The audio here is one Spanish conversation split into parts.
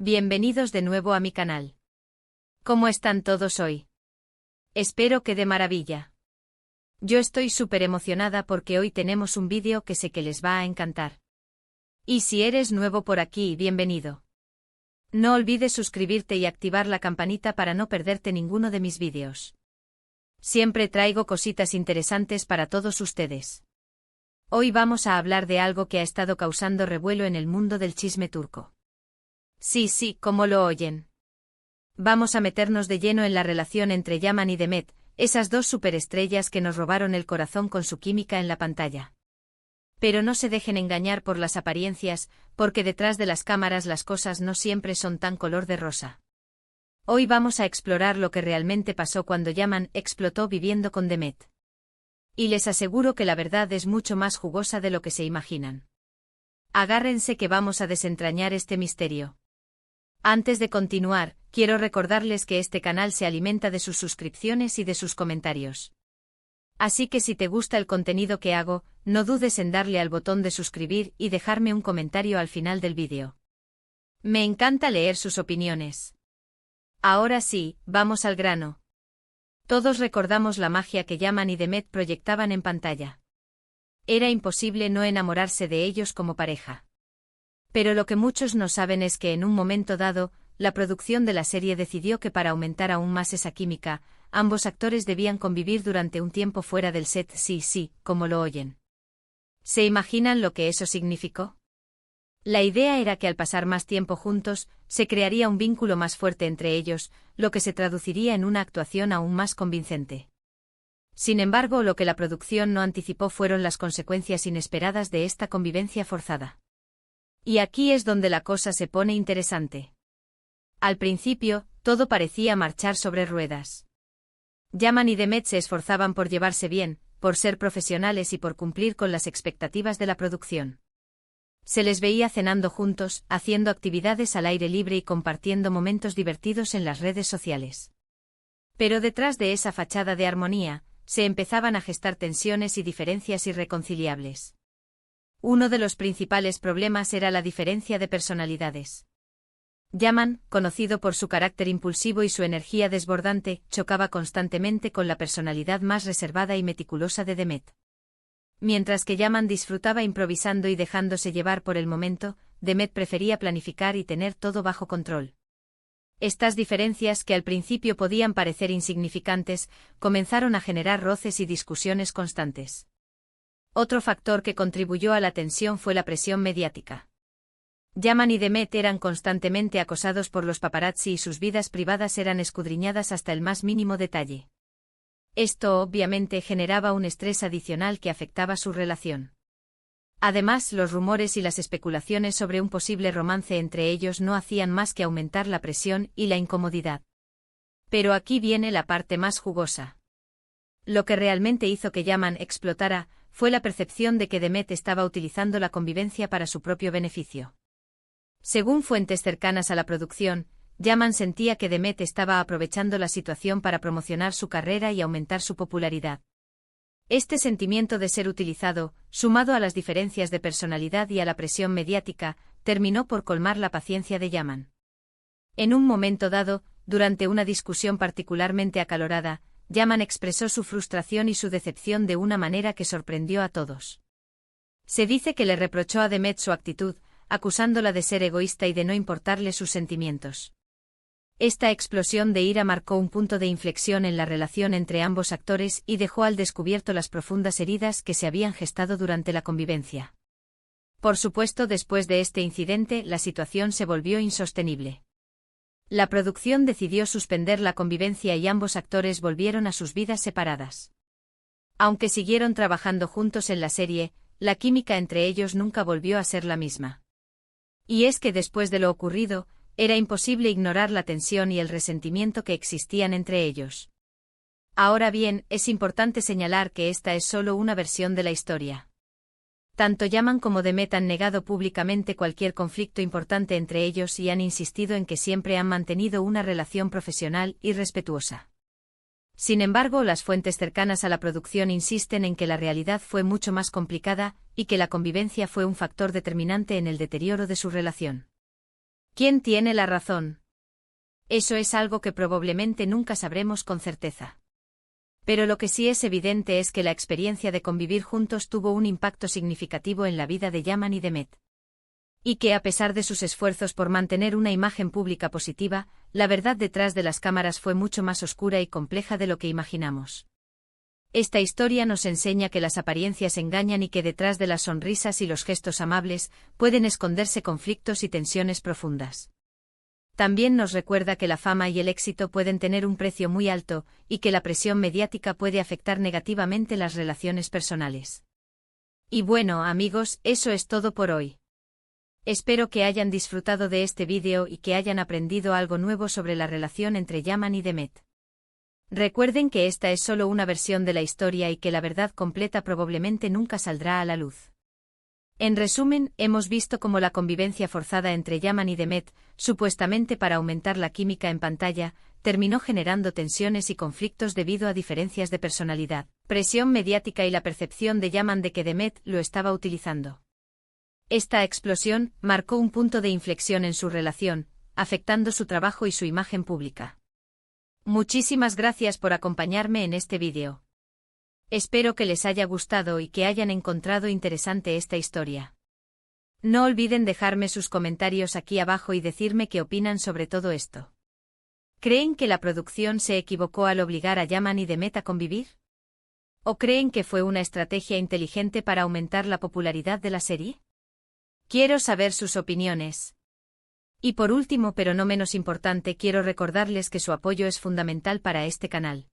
Bienvenidos de nuevo a mi canal. ¿Cómo están todos hoy? Espero que de maravilla. Yo estoy súper emocionada porque hoy tenemos un vídeo que sé que les va a encantar. Y si eres nuevo por aquí, bienvenido. No olvides suscribirte y activar la campanita para no perderte ninguno de mis vídeos. Siempre traigo cositas interesantes para todos ustedes. Hoy vamos a hablar de algo que ha estado causando revuelo en el mundo del chisme turco. Sí, como lo oyen. Vamos a meternos de lleno en la relación entre Yaman y Demet, esas dos superestrellas que nos robaron el corazón con su química en la pantalla. Pero no se dejen engañar por las apariencias, porque detrás de las cámaras las cosas no siempre son tan color de rosa. Hoy vamos a explorar lo que realmente pasó cuando Yaman explotó viviendo con Demet. Y les aseguro que la verdad es mucho más jugosa de lo que se imaginan. Agárrense que vamos a desentrañar este misterio. Antes de continuar, quiero recordarles que este canal se alimenta de sus suscripciones y de sus comentarios. Así que si te gusta el contenido que hago, no dudes en darle al botón de suscribir y dejarme un comentario al final del vídeo. Me encanta leer sus opiniones. Ahora sí, vamos al grano. Todos recordamos la magia que Yaman y Demet proyectaban en pantalla. Era imposible no enamorarse de ellos como pareja. Pero lo que muchos no saben es que en un momento dado, la producción de la serie decidió que para aumentar aún más esa química, ambos actores debían convivir durante un tiempo fuera del set, sí, como lo oyen. ¿Se imaginan lo que eso significó? La idea era que al pasar más tiempo juntos, se crearía un vínculo más fuerte entre ellos, lo que se traduciría en una actuación aún más convincente. Sin embargo, lo que la producción no anticipó fueron las consecuencias inesperadas de esta convivencia forzada. Y aquí es donde la cosa se pone interesante. Al principio, todo parecía marchar sobre ruedas. Yaman y Demet se esforzaban por llevarse bien, por ser profesionales y por cumplir con las expectativas de la producción. Se les veía cenando juntos, haciendo actividades al aire libre y compartiendo momentos divertidos en las redes sociales. Pero detrás de esa fachada de armonía, se empezaban a gestar tensiones y diferencias irreconciliables. Uno de los principales problemas era la diferencia de personalidades. Yaman, conocido por su carácter impulsivo y su energía desbordante, chocaba constantemente con la personalidad más reservada y meticulosa de Demet. Mientras que Yaman disfrutaba improvisando y dejándose llevar por el momento, Demet prefería planificar y tener todo bajo control. Estas diferencias, que al principio podían parecer insignificantes, comenzaron a generar roces y discusiones constantes. Otro factor que contribuyó a la tensión fue la presión mediática. Yaman y Demet eran constantemente acosados por los paparazzi y sus vidas privadas eran escudriñadas hasta el más mínimo detalle. Esto obviamente generaba un estrés adicional que afectaba su relación. Además, los rumores y las especulaciones sobre un posible romance entre ellos no hacían más que aumentar la presión y la incomodidad. Pero aquí viene la parte más jugosa. Lo que realmente hizo que Yaman explotara fue la percepción de que Demet estaba utilizando la convivencia para su propio beneficio. Según fuentes cercanas a la producción, Yaman sentía que Demet estaba aprovechando la situación para promocionar su carrera y aumentar su popularidad. Este sentimiento de ser utilizado, sumado a las diferencias de personalidad y a la presión mediática, terminó por colmar la paciencia de Yaman. En un momento dado, durante una discusión particularmente acalorada, Yaman expresó su frustración y su decepción de una manera que sorprendió a todos. Se dice que le reprochó a Demet su actitud, acusándola de ser egoísta y de no importarle sus sentimientos. Esta explosión de ira marcó un punto de inflexión en la relación entre ambos actores y dejó al descubierto las profundas heridas que se habían gestado durante la convivencia. Por supuesto, después de este incidente, la situación se volvió insostenible. La producción decidió suspender la convivencia y ambos actores volvieron a sus vidas separadas. Aunque siguieron trabajando juntos en la serie, la química entre ellos nunca volvió a ser la misma. Y es que después de lo ocurrido, era imposible ignorar la tensión y el resentimiento que existían entre ellos. Ahora bien, es importante señalar que esta es solo una versión de la historia. Tanto Yaman como Demet han negado públicamente cualquier conflicto importante entre ellos y han insistido en que siempre han mantenido una relación profesional y respetuosa. Sin embargo, las fuentes cercanas a la producción insisten en que la realidad fue mucho más complicada y que la convivencia fue un factor determinante en el deterioro de su relación. ¿Quién tiene la razón? Eso es algo que probablemente nunca sabremos con certeza. Pero lo que sí es evidente es que la experiencia de convivir juntos tuvo un impacto significativo en la vida de Yaman y Demet. Y que a pesar de sus esfuerzos por mantener una imagen pública positiva, la verdad detrás de las cámaras fue mucho más oscura y compleja de lo que imaginamos. Esta historia nos enseña que las apariencias engañan y que detrás de las sonrisas y los gestos amables pueden esconderse conflictos y tensiones profundas. También nos recuerda que la fama y el éxito pueden tener un precio muy alto y que la presión mediática puede afectar negativamente las relaciones personales. Y bueno, amigos, eso es todo por hoy. Espero que hayan disfrutado de este vídeo y que hayan aprendido algo nuevo sobre la relación entre Yaman y Demet. Recuerden que esta es solo una versión de la historia y que la verdad completa probablemente nunca saldrá a la luz. En resumen, hemos visto cómo la convivencia forzada entre Yaman y Demet, supuestamente para aumentar la química en pantalla, terminó generando tensiones y conflictos debido a diferencias de personalidad, presión mediática y la percepción de Yaman de que Demet lo estaba utilizando. Esta explosión marcó un punto de inflexión en su relación, afectando su trabajo y su imagen pública. Muchísimas gracias por acompañarme en este vídeo. Espero que les haya gustado y que hayan encontrado interesante esta historia. No olviden dejarme sus comentarios aquí abajo y decirme qué opinan sobre todo esto. ¿Creen que la producción se equivocó al obligar a Yaman y Demet a convivir? ¿O creen que fue una estrategia inteligente para aumentar la popularidad de la serie? Quiero saber sus opiniones. Y por último, pero no menos importante, quiero recordarles que su apoyo es fundamental para este canal.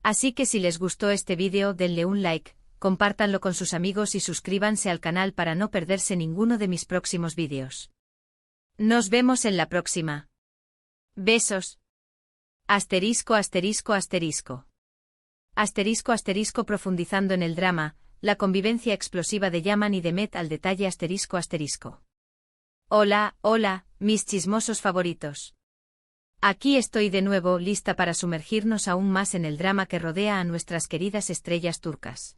Así que si les gustó este vídeo, denle un like, compártanlo con sus amigos y suscríbanse al canal para no perderse ninguno de mis próximos vídeos. Nos vemos en la próxima. Besos. Asterisco asterisco asterisco. Asterisco asterisco profundizando en el drama, la convivencia explosiva de Yaman y Demet al detalle asterisco asterisco. Hola, hola, mis chismosos favoritos. Aquí estoy de nuevo, lista para sumergirnos aún más en el drama que rodea a nuestras queridas estrellas turcas.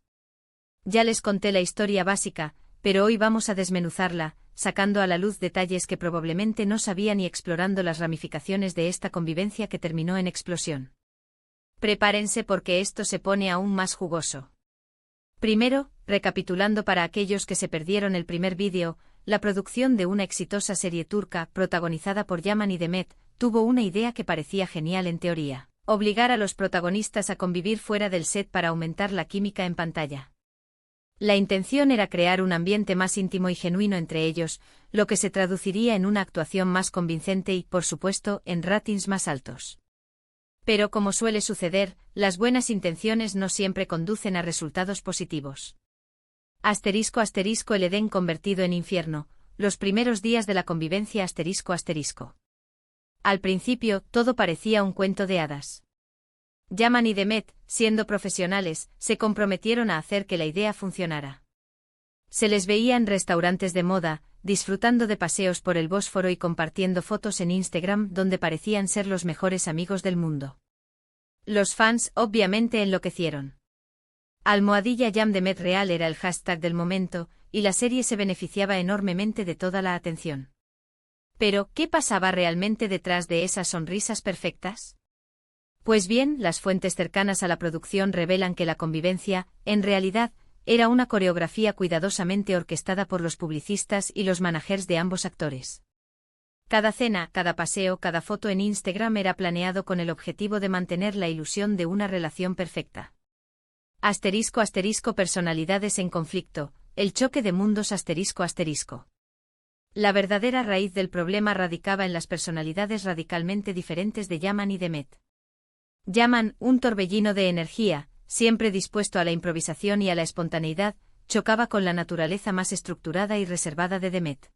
Ya les conté la historia básica, pero hoy vamos a desmenuzarla, sacando a la luz detalles que probablemente no sabían y explorando las ramificaciones de esta convivencia que terminó en explosión. Prepárense porque esto se pone aún más jugoso. Primero, recapitulando para aquellos que se perdieron el primer vídeo, la producción de una exitosa serie turca protagonizada por Yaman y Demet tuvo una idea que parecía genial en teoría: obligar a los protagonistas a convivir fuera del set para aumentar la química en pantalla. La intención era crear un ambiente más íntimo y genuino entre ellos, lo que se traduciría en una actuación más convincente y, por supuesto, en ratings más altos. Pero como suele suceder, las buenas intenciones no siempre conducen a resultados positivos. Asterisco asterisco el Edén convertido en infierno, los primeros días de la convivencia asterisco asterisco. Al principio, todo parecía un cuento de hadas. Yaman y Demet, siendo profesionales, se comprometieron a hacer que la idea funcionara. Se les veía en restaurantes de moda, disfrutando de paseos por el Bósforo y compartiendo fotos en Instagram donde parecían ser los mejores amigos del mundo. Los fans, obviamente, enloquecieron. Almohadilla Yam Demet Real era el hashtag del momento, y la serie se beneficiaba enormemente de toda la atención. Pero, ¿qué pasaba realmente detrás de esas sonrisas perfectas? Pues bien, las fuentes cercanas a la producción revelan que la convivencia, en realidad, era una coreografía cuidadosamente orquestada por los publicistas y los managers de ambos actores. Cada cena, cada paseo, cada foto en Instagram era planeado con el objetivo de mantener la ilusión de una relación perfecta. Asterisco asterisco personalidades en conflicto, el choque de mundos asterisco asterisco. La verdadera raíz del problema radicaba en las personalidades radicalmente diferentes de Yaman y Demet. Yaman, un torbellino de energía, siempre dispuesto a la improvisación y a la espontaneidad, chocaba con la naturaleza más estructurada y reservada de Demet.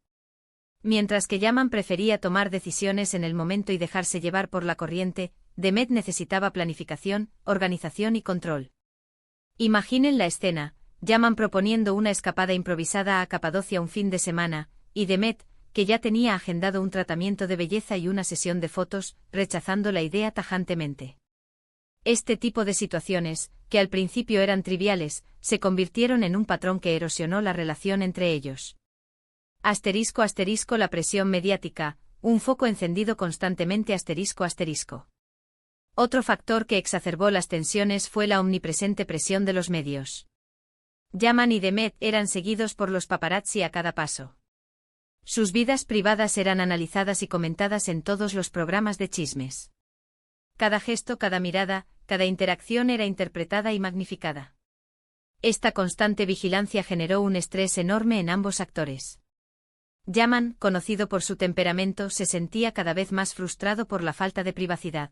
Mientras que Yaman prefería tomar decisiones en el momento y dejarse llevar por la corriente, Demet necesitaba planificación, organización y control. Imaginen la escena: Yaman proponiendo una escapada improvisada a Capadocia un fin de semana, y Demet, que ya tenía agendado un tratamiento de belleza y una sesión de fotos, rechazando la idea tajantemente. Este tipo de situaciones, que al principio eran triviales, se convirtieron en un patrón que erosionó la relación entre ellos. Asterisco asterisco la presión mediática, un foco encendido constantemente ***. Otro factor que exacerbó las tensiones fue la omnipresente presión de los medios. Yaman y Demet eran seguidos por los paparazzi a cada paso. Sus vidas privadas eran analizadas y comentadas en todos los programas de chismes. Cada gesto, cada mirada, cada interacción era interpretada y magnificada. Esta constante vigilancia generó un estrés enorme en ambos actores. Yaman, conocido por su temperamento, se sentía cada vez más frustrado por la falta de privacidad.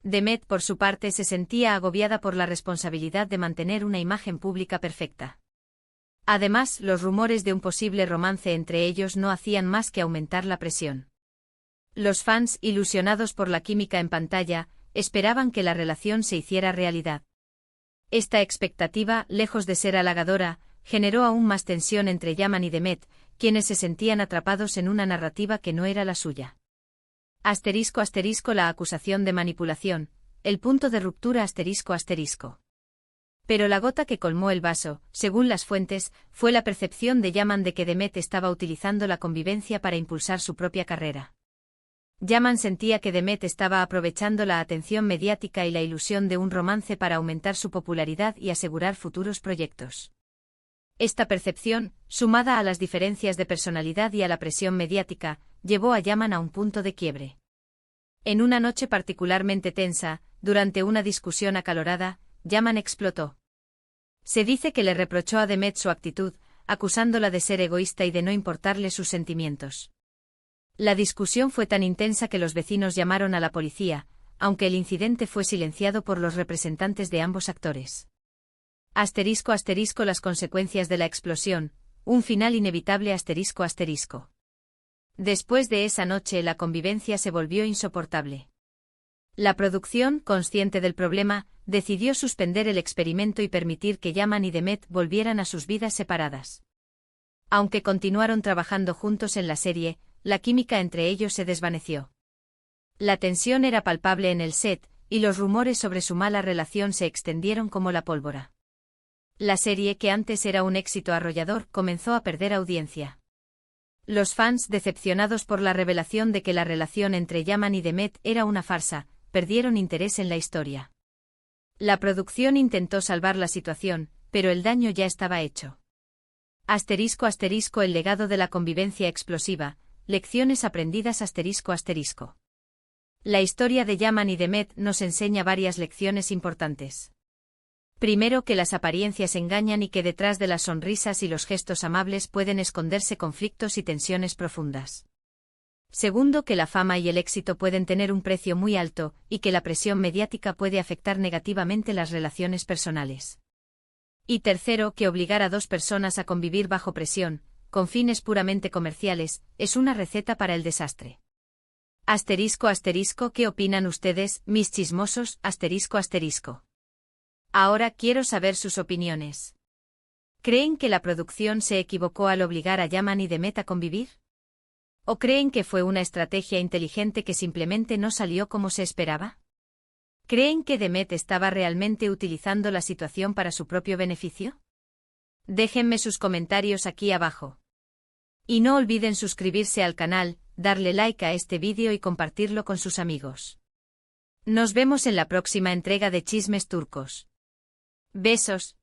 Demet, por su parte, se sentía agobiada por la responsabilidad de mantener una imagen pública perfecta. Además, los rumores de un posible romance entre ellos no hacían más que aumentar la presión. Los fans, ilusionados por la química en pantalla, esperaban que la relación se hiciera realidad. Esta expectativa, lejos de ser halagadora, generó aún más tensión entre Yaman y Demet, quienes se sentían atrapados en una narrativa que no era la suya. ***, la acusación de manipulación, el punto de ruptura ***. Pero la gota que colmó el vaso, según las fuentes, fue la percepción de Yaman de que Demet estaba utilizando la convivencia para impulsar su propia carrera. Yaman sentía que Demet estaba aprovechando la atención mediática y la ilusión de un romance para aumentar su popularidad y asegurar futuros proyectos. Esta percepción, sumada a las diferencias de personalidad y a la presión mediática, llevó a Yaman a un punto de quiebre. En una noche particularmente tensa, durante una discusión acalorada, Yaman explotó. Se dice que le reprochó a Demet su actitud, acusándola de ser egoísta y de no importarle sus sentimientos. La discusión fue tan intensa que los vecinos llamaron a la policía, aunque el incidente fue silenciado por los representantes de ambos actores. ***, las consecuencias de la explosión, un final inevitable ***. Después de esa noche la convivencia se volvió insoportable. La producción, consciente del problema, decidió suspender el experimento y permitir que Yaman y Demet volvieran a sus vidas separadas. Aunque continuaron trabajando juntos en la serie, la química entre ellos se desvaneció. La tensión era palpable en el set, y los rumores sobre su mala relación se extendieron como la pólvora. La serie, que antes era un éxito arrollador, comenzó a perder audiencia. Los fans, decepcionados por la revelación de que la relación entre Yaman y Demet era una farsa, perdieron interés en la historia. La producción intentó salvar la situación, pero el daño ya estaba hecho. ***, el legado de la convivencia explosiva, lecciones aprendidas ***. La historia de Yaman y Demet nos enseña varias lecciones importantes. Primero, que las apariencias engañan y que detrás de las sonrisas y los gestos amables pueden esconderse conflictos y tensiones profundas. Segundo, que la fama y el éxito pueden tener un precio muy alto, y que la presión mediática puede afectar negativamente las relaciones personales. Y tercero, que obligar a dos personas a convivir bajo presión, con fines puramente comerciales, es una receta para el desastre. ***, ¿qué opinan ustedes, mis chismosos? ***. Ahora quiero saber sus opiniones. ¿Creen que la producción se equivocó al obligar a Yaman y Demet a convivir? ¿O creen que fue una estrategia inteligente que simplemente no salió como se esperaba? ¿Creen que Demet estaba realmente utilizando la situación para su propio beneficio? Déjenme sus comentarios aquí abajo. Y no olviden suscribirse al canal, darle like a este vídeo y compartirlo con sus amigos. Nos vemos en la próxima entrega de Chismes Turcos. Besos.